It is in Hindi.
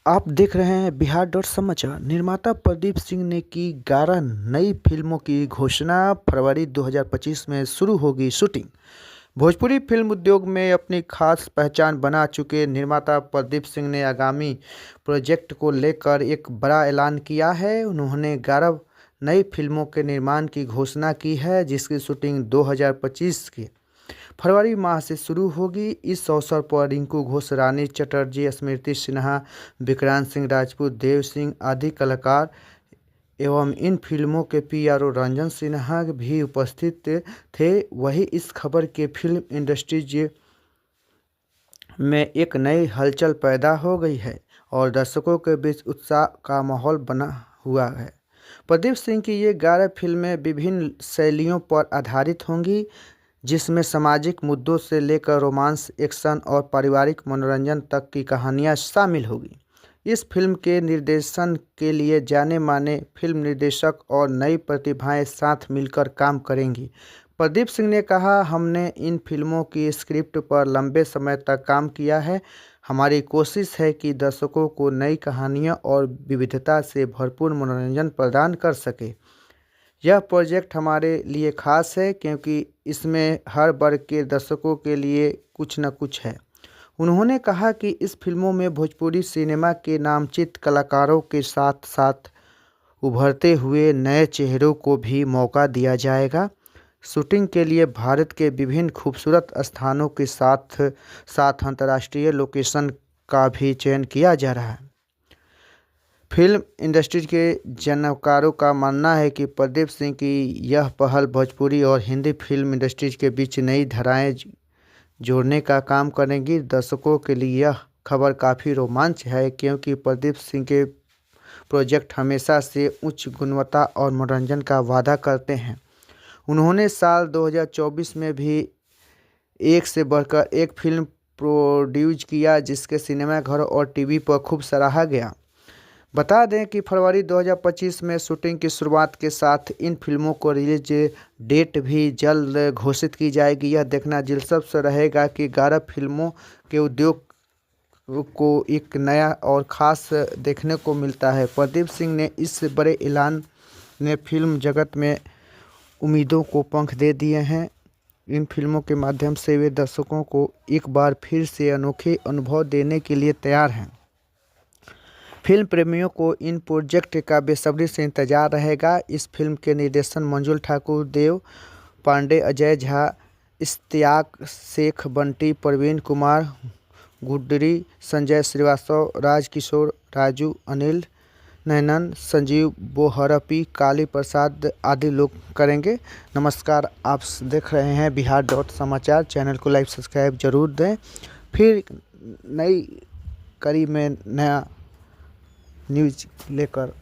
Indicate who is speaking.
Speaker 1: आप देख रहे हैं बिहार डॉट समाचार। निर्माता प्रदीप सिंह ने की 11 नई फिल्मों की घोषणा। फरवरी 2025 में शुरू होगी शूटिंग। भोजपुरी फिल्म उद्योग में अपनी खास पहचान बना चुके निर्माता प्रदीप सिंह ने आगामी प्रोजेक्ट को लेकर एक बड़ा ऐलान किया है। उन्होंने 11 नई फिल्मों के निर्माण की घोषणा की है, जिसकी शूटिंग 2025 के फरवरी माह से शुरू होगी। इस अवसर पर रिंकू घोष, रानी चटर्जी, स्मृति सिन्हा, विक्रांत सिंह राजपूत, देव सिंह आदि कलाकार एवं इन फिल्मों के पीआरओ रंजन सिन्हा भी उपस्थित थे। वहीं इस खबर के फिल्म इंडस्ट्रीज में एक नई हलचल पैदा हो गई है और दर्शकों के बीच उत्साह का माहौल बना हुआ है। प्रदीप सिंह की ये 11 फिल्में विभिन्न शैलियों पर आधारित होंगी, जिसमें सामाजिक मुद्दों से लेकर रोमांस, एक्शन और पारिवारिक मनोरंजन तक की कहानियां शामिल होगी। इस फिल्म के निर्देशन के लिए जाने माने फिल्म निर्देशक और नई प्रतिभाएं साथ मिलकर काम करेंगी। प्रदीप सिंह ने कहा, हमने इन फिल्मों की स्क्रिप्ट पर लंबे समय तक काम किया है। हमारी कोशिश है कि दर्शकों को नई कहानियां और विविधता से भरपूर मनोरंजन प्रदान कर सके। यह प्रोजेक्ट हमारे लिए खास है क्योंकि इसमें हर वर्ग के दर्शकों के लिए कुछ न कुछ है। उन्होंने कहा कि इस फिल्मों में भोजपुरी सिनेमा के नामचीन कलाकारों के साथ साथ उभरते हुए नए चेहरों को भी मौका दिया जाएगा। शूटिंग के लिए भारत के विभिन्न खूबसूरत स्थानों के साथ साथ अंतर्राष्ट्रीय लोकेशन का भी चयन किया जा रहा है। फिल्म इंडस्ट्री के जानकारों का मानना है कि प्रदीप सिंह की यह पहल भोजपुरी और हिंदी फिल्म इंडस्ट्रीज के बीच नई धाराएं जोड़ने का काम करेंगी। दर्शकों के लिए यह खबर काफ़ी रोमांच है क्योंकि प्रदीप सिंह के प्रोजेक्ट हमेशा से उच्च गुणवत्ता और मनोरंजन का वादा करते हैं। उन्होंने साल 2024 में भी एक से बढ़कर एक फिल्म प्रोड्यूस किया, जिसके सिनेमाघरों और टीवी पर खूब सराहा गया। बता दें कि फरवरी 2025 में शूटिंग की शुरुआत के साथ इन फिल्मों को रिलीज डेट भी जल्द घोषित की जाएगी। यह देखना दिलचस्प रहेगा कि 11 फिल्मों के उद्योग को एक नया और ख़ास देखने को मिलता है। प्रदीप सिंह ने इस बड़े ऐलान ने फिल्म जगत में उम्मीदों को पंख दे दिए हैं। इन फिल्मों के माध्यम से वे दर्शकों को एक बार फिर से अनोखे अनुभव देने के लिए तैयार हैं। फिल्म प्रेमियों को इन प्रोजेक्ट का बेसब्री से इंतजार रहेगा। इस फिल्म के निर्देशन मंजुल ठाकुर, देव पांडे, अजय झा, इश्तियाक शेख, बंटी, प्रवीण कुमार गुड्डरी, संजय श्रीवास्तव, राजकिशोर, राजू, अनिल नैनन, संजीव बोहरपी, काली प्रसाद आदि लोग करेंगे। नमस्कार, आप देख रहे हैं बिहार डॉट समाचार। चैनल को लाइक सब्सक्राइब जरूर दें। फिर नई कड़ी में नया न्यूज लेकर